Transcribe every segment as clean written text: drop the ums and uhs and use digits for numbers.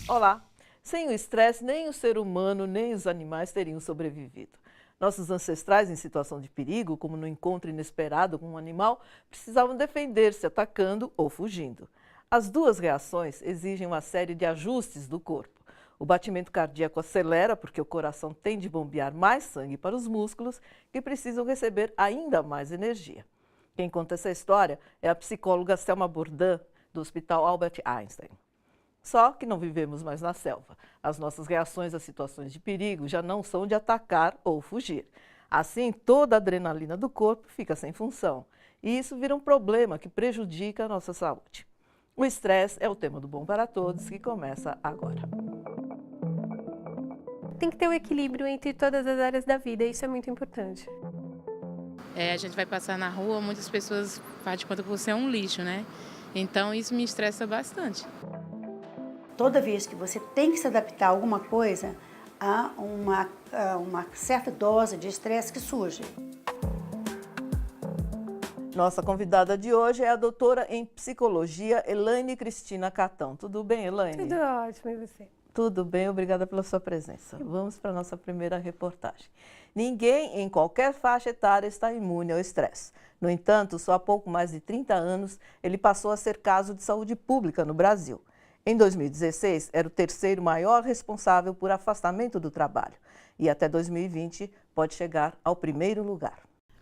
Olá! Sem o estresse, nem o ser humano, nem os animais teriam sobrevivido. Nossos ancestrais em situação de perigo, como no encontro inesperado com um animal, precisavam defender-se atacando ou fugindo. As duas reações exigem uma série de ajustes do corpo. O batimento cardíaco acelera porque o coração tem de bombear mais sangue para os músculos, que precisam receber ainda mais energia. Quem conta essa história é a psicóloga Selma Bourdin, do Hospital Albert Einstein. Só que não vivemos mais na selva. As nossas reações a situações de perigo já não são de atacar ou fugir. Assim, toda a adrenalina do corpo fica sem função. E isso vira um problema que prejudica a nossa saúde. O estresse é o tema do Bom para Todos, que começa agora. Tem que ter um equilíbrio entre todas as áreas da vida, isso é muito importante. A gente vai passar na rua, muitas pessoas fazem de conta que você é um lixo, né? Então isso me estressa bastante. Toda vez que você tem que se adaptar a alguma coisa, há uma certa dose de estresse que surge. Nossa convidada de hoje é a doutora em psicologia, Elaine Cristina Catão. Tudo bem, Elaine? Tudo ótimo, e você? Tudo bem, obrigada pela sua presença. Vamos para a nossa primeira reportagem. Ninguém em qualquer faixa etária está imune ao estresse. No entanto, só há pouco mais de 30 anos, ele passou a ser caso de saúde pública no Brasil. Em 2016, era o terceiro maior responsável por afastamento do trabalho. E até 2020, pode chegar ao primeiro lugar.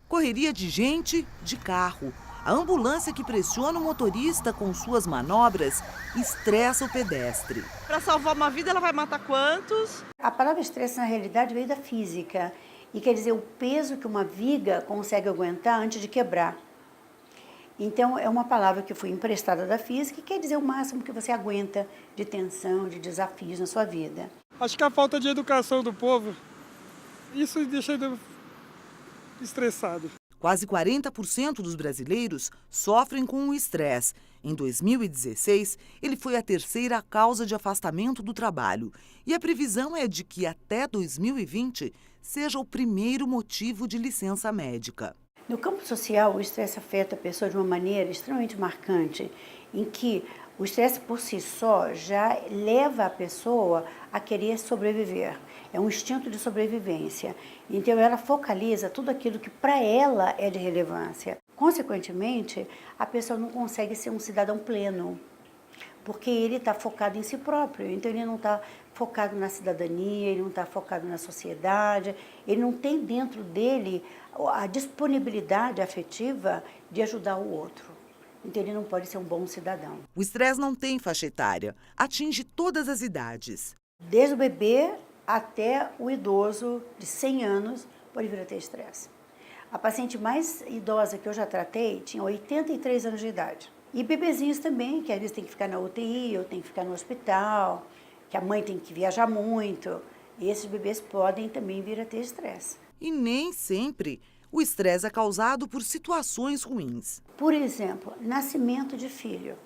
Correria de gente, de carro. A ambulância que pressiona o motorista com suas manobras estressa o pedestre. Para salvar uma vida, ela vai matar quantos? A palavra estresse, na realidade, veio da física. E quer dizer o peso que uma viga consegue aguentar antes de quebrar. Então, é uma palavra que foi emprestada da física e quer dizer o máximo que você aguenta de tensão, de desafios na sua vida. Acho que a falta de educação do povo, isso deixa ele estressado. Quase 40% dos brasileiros sofrem com o estresse. Em 2016, ele foi a terceira causa de afastamento do trabalho. E a previsão é de que até 2020 seja o primeiro motivo de licença médica. No campo social, o estresse afeta a pessoa de uma maneira extremamente marcante, em que o estresse por si só já leva a pessoa a querer sobreviver. É um instinto de sobrevivência. Então, ela focaliza tudo aquilo que para ela é de relevância. Consequentemente, a pessoa não consegue ser um cidadão pleno, porque ele está focado em si próprio. Então, ele não está focado na cidadania, ele não está focado na sociedade, ele não tem dentro dele a disponibilidade afetiva de ajudar o outro. Então, ele não pode ser um bom cidadão. O estresse não tem faixa etária, atinge todas as idades. Desde o bebê até o idoso de 100 anos pode vir a ter estresse. A paciente mais idosa que eu já tratei tinha 83 anos de idade. E bebezinhos também, que às vezes tem que ficar na UTI ou tem que ficar no hospital, que a mãe tem que viajar muito. E esses bebês podem também vir a ter estresse. E nem sempre o estresse é causado por situações ruins. Por exemplo, nascimento de filho.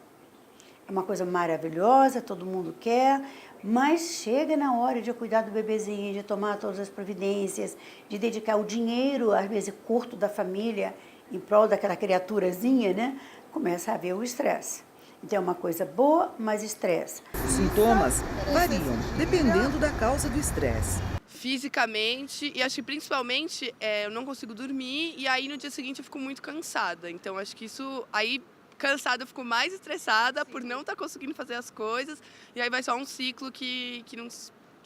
É uma coisa maravilhosa, todo mundo quer, mas chega na hora de cuidar do bebezinho, de tomar todas as providências, de dedicar o dinheiro, às vezes curto da família, em prol daquela criaturazinha, né? Começa a haver o estresse. Então é uma coisa boa, mas estresse. Os sintomas variam, dependendo da causa do estresse. Fisicamente, e acho que principalmente eu não consigo dormir e aí no dia seguinte eu fico muito cansada. Então acho que isso aí... Cansada, eu fico mais estressada por não estar conseguindo fazer as coisas e aí vai só um ciclo que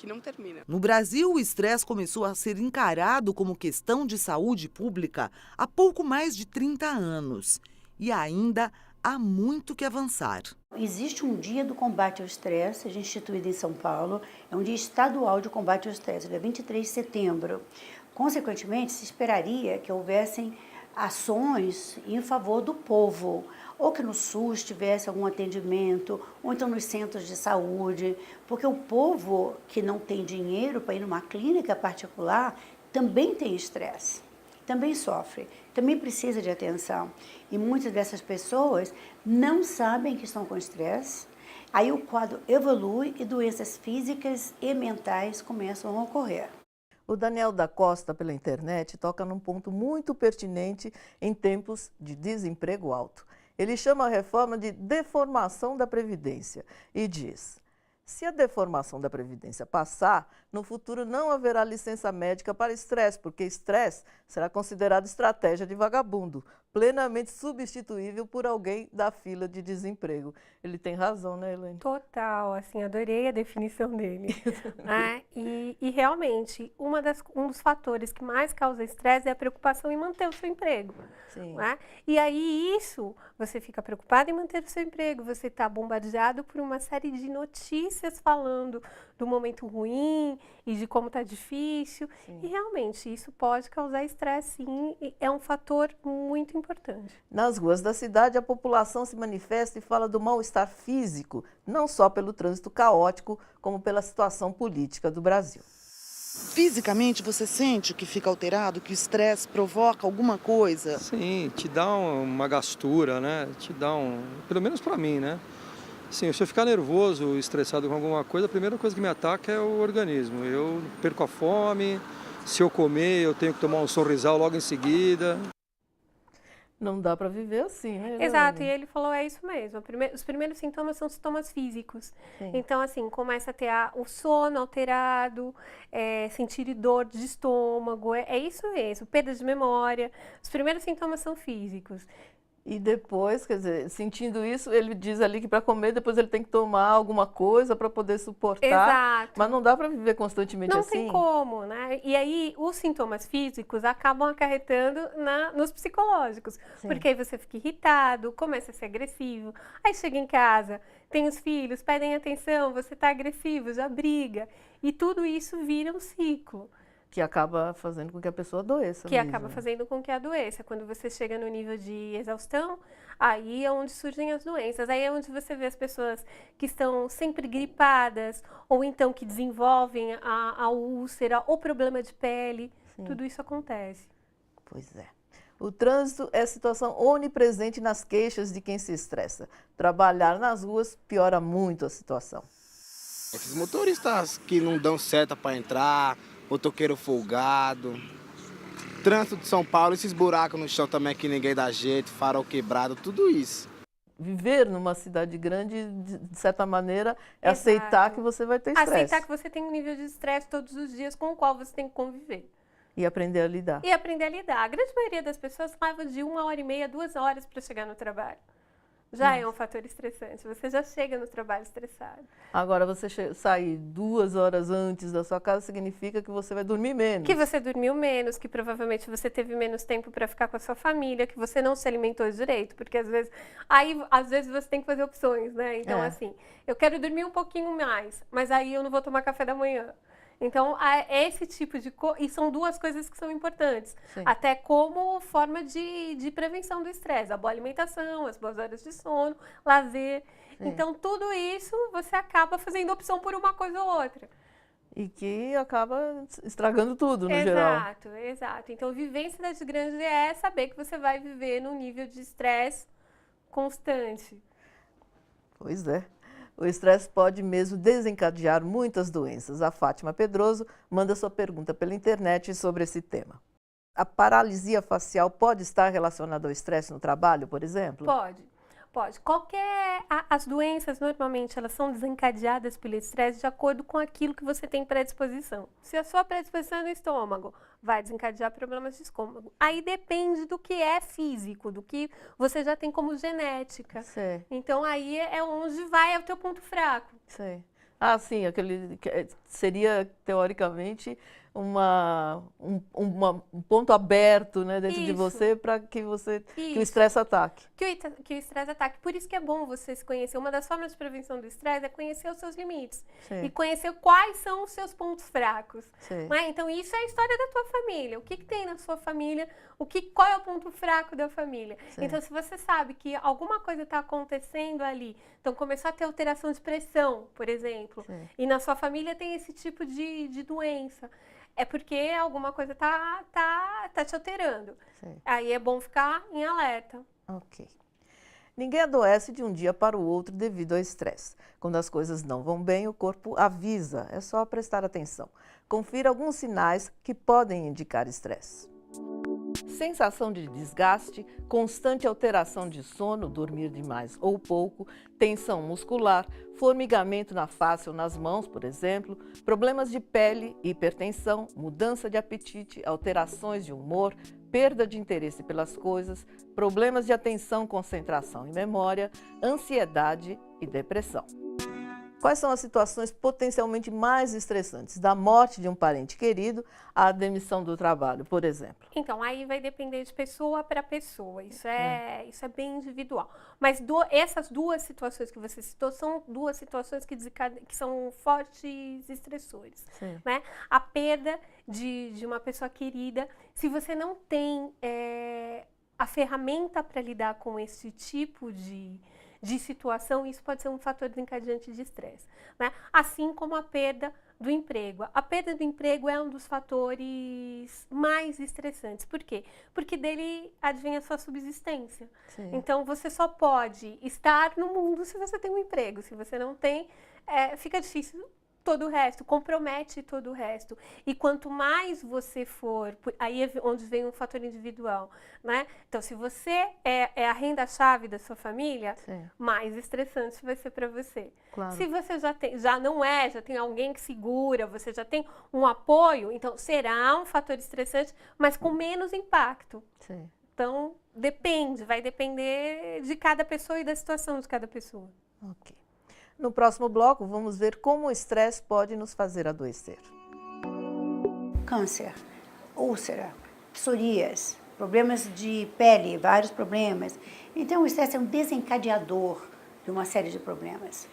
não termina. No Brasil, o estresse começou a ser encarado como questão de saúde pública há pouco mais de 30 anos. E ainda há muito que avançar. Existe um dia do combate ao estresse, instituído em São Paulo, é um dia estadual de combate ao estresse, dia 23 de setembro. Consequentemente, se esperaria que houvessem ações em favor do povo, ou que no SUS tivesse algum atendimento, ou então nos centros de saúde, porque o povo que não tem dinheiro para ir numa clínica particular também tem estresse, também sofre, também precisa de atenção. E muitas dessas pessoas não sabem que estão com estresse, aí o quadro evolui e doenças físicas e mentais começam a ocorrer. O Daniel da Costa, pela internet, toca num ponto muito pertinente em tempos de desemprego alto. Ele chama a reforma de deformação da Previdência e diz: Se a deformação da Previdência passar, no futuro não haverá licença médica para estresse, porque estresse será considerado estratégia de vagabundo, plenamente substituível por alguém da fila de desemprego. Ele tem razão, né, Elaine? Total, assim, adorei a definição dele. Né? E realmente, um dos fatores que mais causa estresse é a preocupação em manter o seu emprego. Sim. Né? E aí você fica preocupado em manter o seu emprego, você está bombardeado por uma série de notícias falando do momento ruim e de como está difícil. Sim. E realmente isso pode causar estresse, sim, e é um fator muito importante. Nas ruas da cidade, a população se manifesta e fala do mal-estar físico, não só pelo trânsito caótico, como pela situação política do Brasil. Fisicamente, você sente que fica alterado, que o estresse provoca alguma coisa? Sim, te dá uma gastura, né? Te dá pelo menos para mim, né? Sim, se eu ficar nervoso, estressado com alguma coisa, a primeira coisa que me ataca é o organismo. Eu perco a fome, se eu comer, eu tenho que tomar um sorrisal logo em seguida. Não dá para viver assim, né? Exato, e Elaine? ele falou, é isso mesmo. Os primeiros sintomas são sintomas físicos. Sim. Então, assim, começa a ter o sono alterado, sentir dor de estômago, é isso mesmo, perda de memória. Os primeiros sintomas são físicos. E depois, quer dizer, sentindo isso, ele diz ali que para comer, depois ele tem que tomar alguma coisa para poder suportar. Exato. Mas não dá para viver constantemente Não assim. tem como, né? E aí, os sintomas físicos acabam acarretando nos psicológicos. Sim. Porque aí você fica irritado, começa a ser agressivo. Aí chega em casa, tem os filhos, pedem atenção, você está agressivo, já briga. E tudo isso vira um ciclo. Que acaba fazendo com que a pessoa adoeça Que mesmo. acaba fazendo com que adoeça. Quando você chega no nível de exaustão, aí é onde surgem as doenças. Aí é onde você vê as pessoas que estão sempre gripadas, ou então que desenvolvem a úlcera, ou problema de pele. Sim. Tudo isso acontece. Pois é. O trânsito é situação onipresente nas queixas de quem se estressa. Trabalhar nas ruas piora muito a situação. Esses motoristas que não dão seta para entrar, motoqueiro folgado, trânsito de São Paulo, esses buracos no chão também que ninguém dá jeito, farol quebrado, tudo isso. Viver numa cidade grande, de certa maneira, é Exato. aceitar que você vai ter estresse. Aceitar que você tem um nível de estresse todos os dias com o qual você tem que conviver. E aprender a lidar. E aprender a lidar. A grande maioria das pessoas leva de 1h30, 2 horas para chegar no trabalho. Já é um fator estressante. Você já chega no trabalho estressado. Agora, você sair 2 horas antes da sua casa significa que você vai dormir menos. Que você dormiu menos, que provavelmente você teve menos tempo para ficar com a sua família, que você não se alimentou direito, porque às vezes você tem que fazer opções, né? Então, assim, eu quero dormir um pouquinho mais, mas aí eu não vou tomar café da manhã. Então, esse tipo de coisa, e são duas coisas que são importantes, Sim. até como forma de prevenção do estresse, a boa alimentação, as boas horas de sono, lazer. Sim. Então, tudo isso você acaba fazendo opção por uma coisa ou outra. E que acaba estragando tudo, no geral. Exato, exato. Então, viver em cidade grande é saber que você vai viver num nível de estresse constante. Pois é. O estresse pode mesmo desencadear muitas doenças. A Fátima Pedroso manda sua pergunta pela internet sobre esse tema. A paralisia facial pode estar relacionada ao estresse no trabalho, por exemplo? Pode. As doenças, normalmente, elas são desencadeadas pelo estresse de acordo com aquilo que você tem predisposição. Se a sua predisposição é no estômago, vai desencadear problemas de estômago. Aí depende do que é físico, do que você já tem como genética. Sei. Então, aí é onde vai o teu ponto fraco. Sei. Ah, sim, seria, teoricamente, um ponto aberto, né, dentro de Isso. você para que o Isso. estresse ataque. Que o estresse ataque. Por isso que é bom você se conhecer. Uma das formas de prevenção do estresse é conhecer os seus limites. Sim. E conhecer quais são os seus pontos fracos. Sim. Né? Então, isso é a história da tua família. O que tem na sua família? Qual é o ponto fraco da família? Sim. Então, se você sabe que alguma coisa está acontecendo ali, então começou a ter alteração de pressão, por exemplo, Sim. e na sua família tem esse tipo de doença, é porque alguma coisa tá te alterando. Sim. Aí é bom ficar em alerta. Ok. Ninguém adoece de um dia para o outro devido ao estresse. Quando as coisas não vão bem, o corpo avisa. É só prestar atenção. Confira alguns sinais que podem indicar estresse. Sensação de desgaste, constante alteração de sono, dormir demais ou pouco, tensão muscular, formigamento na face ou nas mãos, por exemplo, problemas de pele, hipertensão, mudança de apetite, alterações de humor, perda de interesse pelas coisas, problemas de atenção, concentração e memória, ansiedade e depressão. Quais são as situações potencialmente mais estressantes? Da morte de um parente querido à demissão do trabalho, por exemplo. Então, aí vai depender de pessoa para pessoa. Isso é bem individual. Mas essas duas situações que você citou são duas situações que são fortes estressores. Né? A perda de uma pessoa querida, se você não tem a ferramenta para lidar com esse tipo de situação, isso pode ser um fator desencadeante de estresse, né? Assim como a perda do emprego. A perda do emprego é um dos fatores mais estressantes. Por quê? Porque dele advém a sua subsistência. Sim. Então, você só pode estar no mundo se você tem um emprego. Se você não tem, fica difícil todo o resto, compromete todo o resto. E quanto mais você for, aí é onde vem um fator individual, né? Então, se você é a renda-chave da sua família, Sim. mais estressante vai ser para você. Claro. Se você já tem alguém que segura, você já tem um apoio, então será um fator estressante, mas com menos impacto. Sim. Então, vai depender de cada pessoa e da situação de cada pessoa. Ok. No próximo bloco, vamos ver como o estresse pode nos fazer adoecer. Câncer, úlcera, psorias, problemas de pele, vários problemas. Então, o estresse é um desencadeador de uma série de problemas.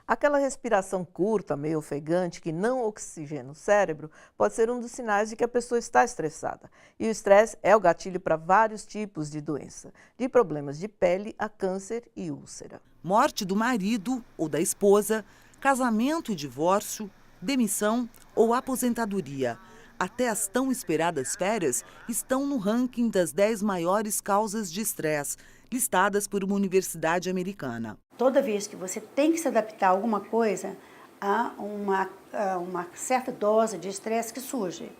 Aquela respiração curta, meio ofegante, que não oxigena o cérebro, pode ser um dos sinais de que a pessoa está estressada. E o estresse é o gatilho para vários tipos de doença, de problemas de pele a câncer e úlcera. Morte do marido ou da esposa, casamento e divórcio, demissão ou aposentadoria. Até as tão esperadas férias estão no ranking das 10 maiores causas de estresse, listadas por uma universidade americana. Toda vez que você tem que se adaptar a alguma coisa, há uma certa dose de estresse que surge.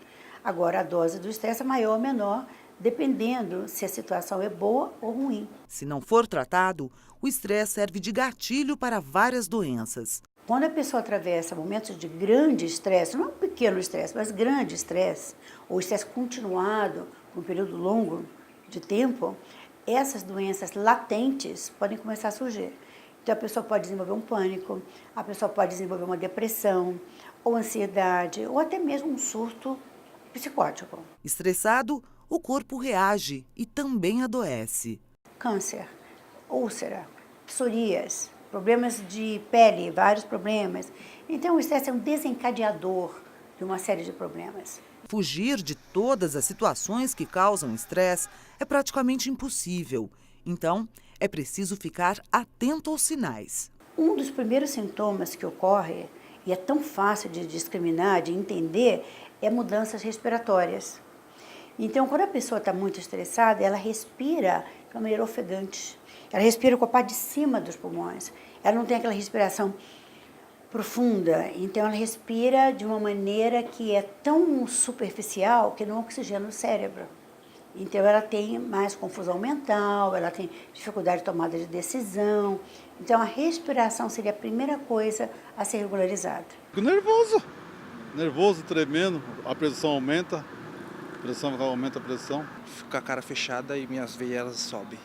Agora, a dose do estresse é maior ou menor, dependendo se a situação é boa ou ruim. Se não for tratado, o estresse serve de gatilho para várias doenças. Quando a pessoa atravessa momentos de grande estresse, não é um pequeno estresse, mas grande estresse, ou estresse continuado por um período longo de tempo, essas doenças latentes podem começar a surgir. Então, a pessoa pode desenvolver um pânico, a pessoa pode desenvolver uma depressão, ou ansiedade, ou até mesmo um surto psicótico. Estressado, o corpo reage e também adoece. Câncer, úlcera, psorias, problemas de pele, vários problemas. Então, o estresse é um desencadeador de uma série de problemas. Fugir de todas as situações que causam estresse é praticamente impossível. Então, é preciso ficar atento aos sinais. Um dos primeiros sintomas que ocorre, e é tão fácil de discriminar, de entender, é mudanças respiratórias. Então, quando a pessoa está muito estressada, ela respira de uma maneira ofegante. Ela respira com a parte de cima dos pulmões. Ela não tem aquela respiração profunda. Então, ela respira de uma maneira que é tão superficial que não oxigena o cérebro. Então, ela tem mais confusão mental, ela tem dificuldade de tomada de decisão. Então, a respiração seria a primeira coisa a ser regularizada. Fico nervoso, tremendo, a pressão aumenta, aumenta a pressão. Fico com a cara fechada e minhas veias sobem.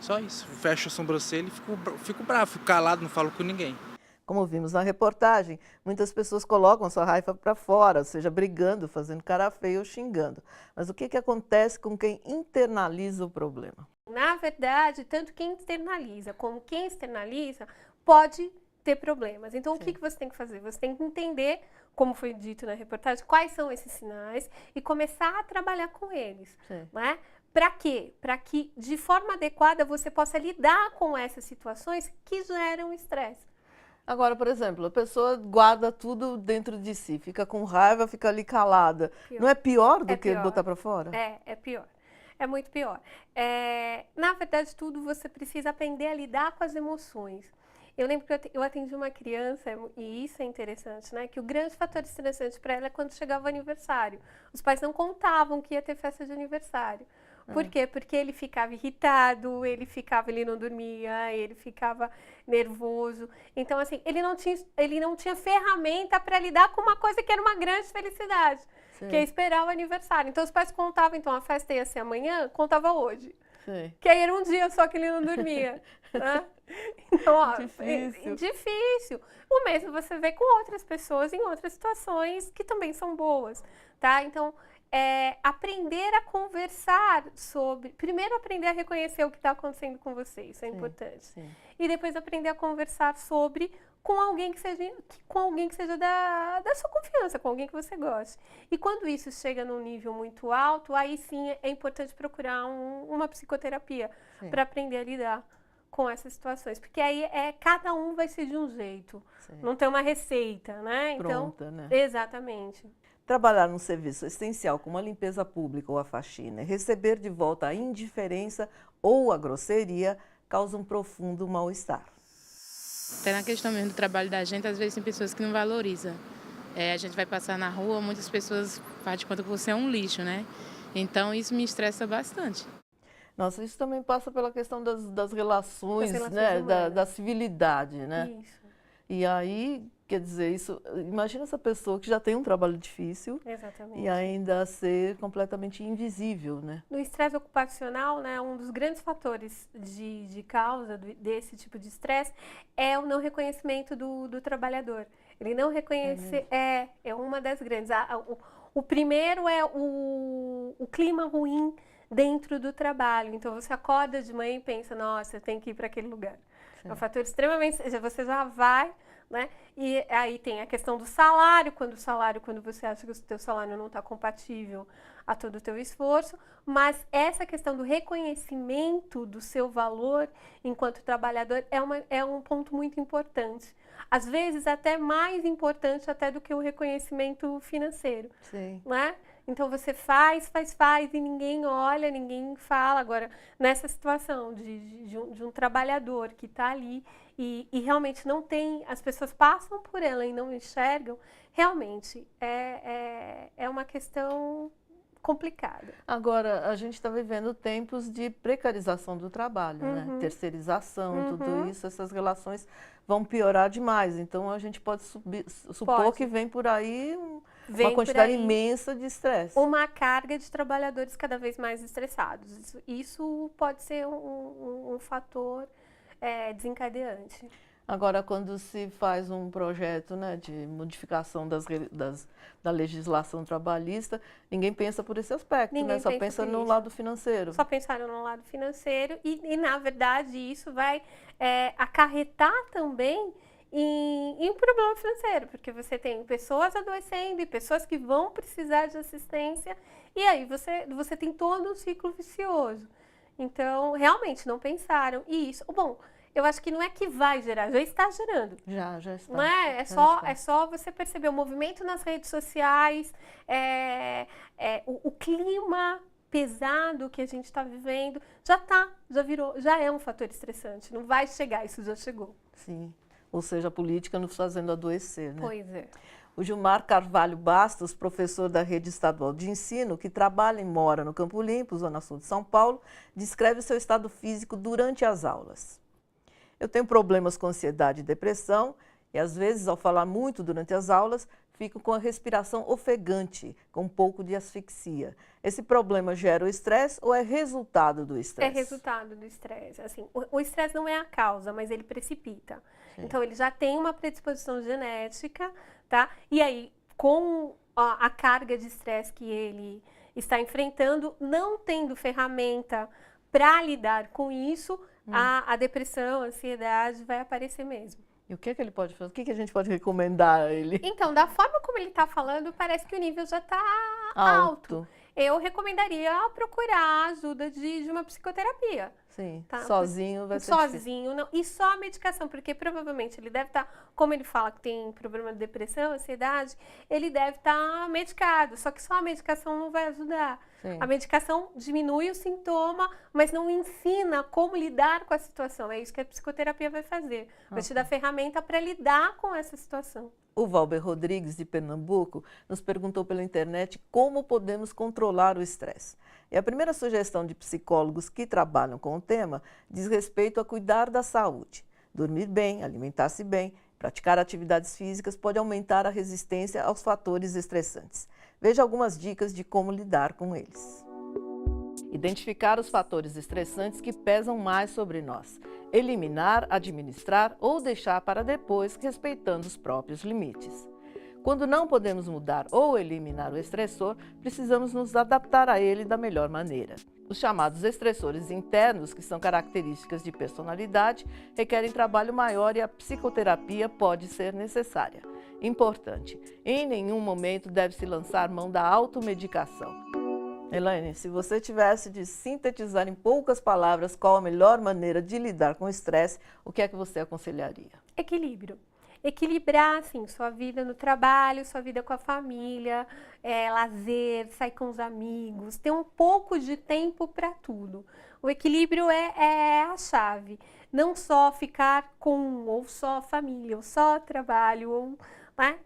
Só isso, fecho a sobrancelha e fico bravo, fico calado, não falo com ninguém. Como vimos na reportagem, muitas pessoas colocam sua raiva para fora, ou seja, brigando, fazendo cara feia ou xingando. Mas o que acontece com quem internaliza o problema? Na verdade, tanto quem internaliza como quem externaliza pode ter problemas. Então, o que você tem que fazer? Você tem que entender, como foi dito na reportagem, quais são esses sinais e começar a trabalhar com eles. Né? Para quê? Para que, de forma adequada, você possa lidar com essas situações que geram estresse. Agora, por exemplo, a pessoa guarda tudo dentro de si, fica com raiva, fica ali calada. Pior. Não é pior do que botar para fora? É pior. É muito pior. Na verdade, tudo você precisa aprender a lidar com as emoções. Eu lembro que eu atendi uma criança, e isso é interessante, né? Que o grande fator estressante para ela é quando chegava o aniversário. Os pais não contavam que ia ter festa de aniversário. Por quê? Porque ele ficava irritado, ele não dormia, ele ficava nervoso. Então, assim, ele não tinha ferramenta para lidar com uma coisa que era uma grande felicidade, que é esperar o aniversário. Então, os pais contavam, então, a festa ia ser amanhã, contava hoje. Sim. Que aí era um dia só que ele não dormia, né? Então, ó, difícil. O mesmo você vê com outras pessoas em outras situações que também são boas, tá? Então, aprender a conversar sobre... Primeiro, aprender a reconhecer o que está acontecendo com você, isso é importante. Sim. E depois aprender a conversar sobre com alguém que seja da sua confiança, com alguém que você goste. E quando isso chega num nível muito alto, aí sim é importante procurar uma psicoterapia para aprender a lidar com essas situações. Porque aí cada um vai ser de um jeito. Sim. Não tem uma receita, né? Pronta, então, né? Exatamente. Trabalhar num serviço essencial como a limpeza pública ou a faxina, receber de volta a indiferença ou a grosseria causa um profundo mal-estar. Até na questão mesmo do trabalho da gente, às vezes tem pessoas que não valorizam. A gente vai passar na rua, muitas pessoas fazem de conta que você é um lixo, né? Então isso me estressa bastante. Nossa, isso também passa pela questão das relações, né? Da civilidade, né? Isso. E aí, quer dizer, imagina essa pessoa que já tem um trabalho difícil. Exatamente. E ainda ser completamente invisível, né? No estresse ocupacional, né, um dos grandes fatores de causa desse tipo de estresse é o não reconhecimento do trabalhador. Ele não reconhece, é uma das grandes. O primeiro é o clima ruim dentro do trabalho. Então, você acorda de manhã e pensa, nossa, eu tenho que ir para aquele lugar. É um fator extremamente... Você já vai, né? E aí tem a questão do salário, quando você acha que o teu salário não está compatível a todo o teu esforço, mas essa questão do reconhecimento do seu valor enquanto trabalhador é um ponto muito importante. Às vezes até mais importante até do que o reconhecimento financeiro. Sim. Né? Então você faz e ninguém olha, ninguém fala. Agora, nessa situação de um trabalhador que está ali e realmente não tem, as pessoas passam por ela e não enxergam, realmente é uma questão complicada. Agora, a gente está vivendo tempos de precarização do trabalho, né? Terceirização, tudo isso, essas relações vão piorar demais. Então, a gente pode supor que vem por aí uma quantidade imensa de estresse. Uma carga de trabalhadores cada vez mais estressados. Isso pode ser um fator desencadeante. Agora, quando se faz um projeto, né, de modificação da legislação trabalhista, ninguém pensa por esse aspecto, né? Só pensa no lado financeiro. Só pensaram no lado financeiro e na verdade, isso vai acarretar também em um problema financeiro, porque você tem pessoas adoecendo e pessoas que vão precisar de assistência, e aí você tem todo um ciclo vicioso. Então, realmente, não pensaram. E isso, bom, eu acho que não é que vai gerar, já está gerando. Já está. Não é? É só você perceber o movimento nas redes sociais, o clima pesado que a gente está vivendo, já virou, já é um fator estressante. Não vai chegar, isso já chegou. Sim. Ou seja, a política nos fazendo adoecer, né? Pois é. O Gilmar Carvalho Bastos, professor da Rede Estadual de Ensino, que trabalha e mora no Campo Limpo, Zona Sul de São Paulo, descreve o seu estado físico durante as aulas. Eu tenho problemas com ansiedade e depressão e, às vezes, ao falar muito durante as aulas, fico com a respiração ofegante, com um pouco de asfixia. Esse problema gera o estresse ou é resultado do estresse? É resultado do estresse. Assim, o estresse não é a causa, mas ele precipita. Sim. Então, ele já tem uma predisposição genética, tá? E aí, com a carga de estresse que ele está enfrentando, não tendo ferramenta para lidar com isso, a depressão, a ansiedade vai aparecer mesmo. E o que ele pode fazer? O que a gente pode recomendar a ele? Então, da forma como ele está falando, parece que o nível já está alto. eu recomendaria procurar a ajuda de uma psicoterapia. Sim, Tá? sozinho vai ser difícil. Sozinho, não. E só a medicação, porque provavelmente ele deve estar, como ele fala que tem problema de depressão, ansiedade, ele deve estar medicado. Só que só a medicação não vai ajudar. Sim. A medicação diminui o sintoma, mas não ensina como lidar com a situação. É isso que a psicoterapia vai fazer. Vai te dar ferramenta para lidar com essa situação. O Valber Rodrigues, de Pernambuco, nos perguntou pela internet como podemos controlar o estresse. E a primeira sugestão de psicólogos que trabalham com o tema diz respeito a cuidar da saúde. Dormir bem, alimentar-se bem, praticar atividades físicas pode aumentar a resistência aos fatores estressantes. Veja algumas dicas de como lidar com eles. Identificar os fatores estressantes que pesam mais sobre nós. Eliminar, administrar ou deixar para depois, respeitando os próprios limites. Quando não podemos mudar ou eliminar o estressor, precisamos nos adaptar a ele da melhor maneira. Os chamados estressores internos, que são características de personalidade, requerem trabalho maior e a psicoterapia pode ser necessária. Importante, em nenhum momento deve-se lançar mão da automedicação. Elaine, se você tivesse de sintetizar em poucas palavras qual a melhor maneira de lidar com o estresse, o que é que você aconselharia? Equilíbrio. Equilibrar, assim, sua vida no trabalho, sua vida com a família, lazer, sair com os amigos, ter um pouco de tempo para tudo. O equilíbrio é a chave. Não só ficar com ou só família, ou só trabalho, ou...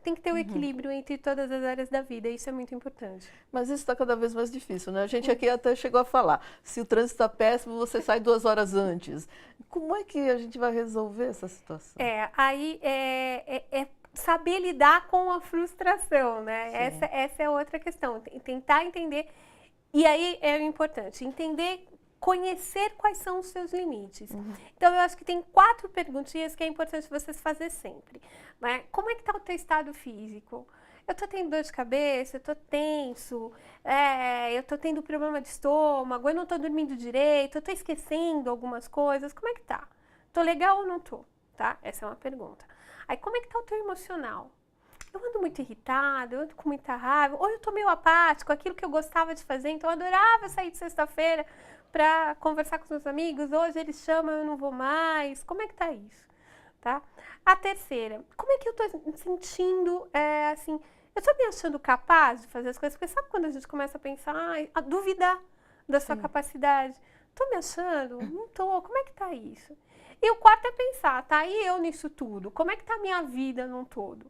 Tem que ter o equilíbrio entre todas as áreas da vida, isso é muito importante. Mas isso está cada vez mais difícil, né? A gente aqui até chegou a falar, se o trânsito está péssimo, você sai 2 horas antes. Como é que a gente vai resolver essa situação? Aí é saber lidar com a frustração, né? Essa é outra questão, tentar entender, e aí é o importante, entender, conhecer quais são os seus limites. Então, eu acho que tem 4 perguntinhas que é importante vocês fazer sempre. Como é que está o teu estado físico? Eu estou tendo dor de cabeça, eu estou tenso, eu estou tendo problema de estômago, eu não estou dormindo direito, eu estou esquecendo algumas coisas. Como é que tá? Estou legal ou não estou? Tá? Essa é uma pergunta. Aí, como é que está o teu emocional? Eu ando muito irritada, eu ando com muita raiva, ou eu estou meio apático, aquilo que eu gostava de fazer, então eu adorava sair de sexta-feira para conversar com os meus amigos, hoje eles chamam, eu não vou mais. Como é que tá isso? Tá? A terceira, como é que eu tô sentindo, assim, eu tô me achando capaz de fazer as coisas? Porque sabe quando a gente começa a pensar, a duvidar da sua capacidade? Tô me achando? Não tô. Como é que tá isso? E o quarto é pensar, tá? E eu nisso tudo? Como é que tá a minha vida num todo?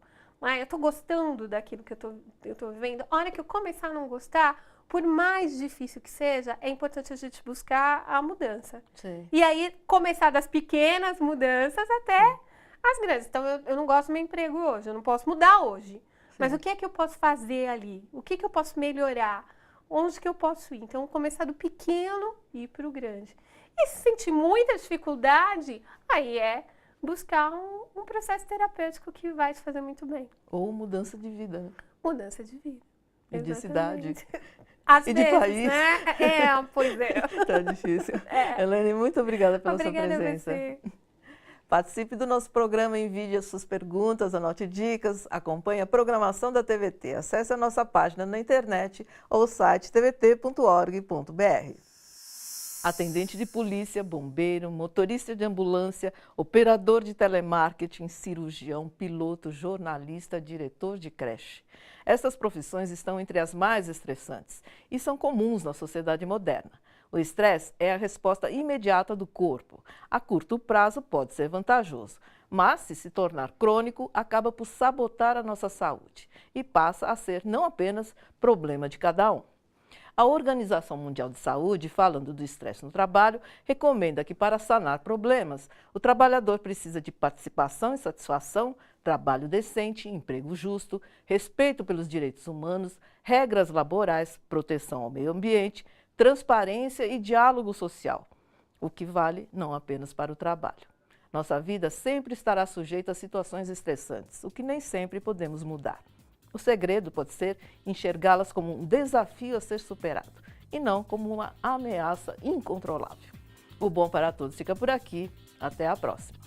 Eu tô gostando daquilo que eu tô vivendo? A hora que eu começar a não gostar, por mais difícil que seja, é importante a gente buscar a mudança. Sim. E aí, começar das pequenas mudanças até as grandes. Então, eu não gosto do meu emprego hoje, eu não posso mudar hoje. Sim. Mas o que é que eu posso fazer ali? O que é que eu posso melhorar? Onde que eu posso ir? Então, começar do pequeno e ir para o grande. E se sentir muita dificuldade, aí é buscar um processo terapêutico que vai te fazer muito bem. Ou mudança de vida, né? Mudança de vida. E de cidade. Às e vezes, de país. Né? Pois é. Tá difícil. Elaine, muito obrigada pela sua presença. Obrigada a você. Participe do nosso programa, envie as suas perguntas, anote dicas, acompanhe a programação da TVT. Acesse a nossa página na internet ou o site tvt.org.br. Atendente de polícia, bombeiro, motorista de ambulância, operador de telemarketing, cirurgião, piloto, jornalista, diretor de creche. Essas profissões estão entre as mais estressantes e são comuns na sociedade moderna. O estresse é a resposta imediata do corpo. A curto prazo pode ser vantajoso, mas se tornar crônico, acaba por sabotar a nossa saúde e passa a ser não apenas problema de cada um. A Organização Mundial de Saúde, falando do estresse no trabalho, recomenda que para sanar problemas, o trabalhador precisa de participação e satisfação, trabalho decente, emprego justo, respeito pelos direitos humanos, regras laborais, proteção ao meio ambiente, transparência e diálogo social, o que vale não apenas para o trabalho. Nossa vida sempre estará sujeita a situações estressantes, o que nem sempre podemos mudar. O segredo pode ser enxergá-las como um desafio a ser superado e não como uma ameaça incontrolável. O Bom para Todos fica por aqui. Até a próxima.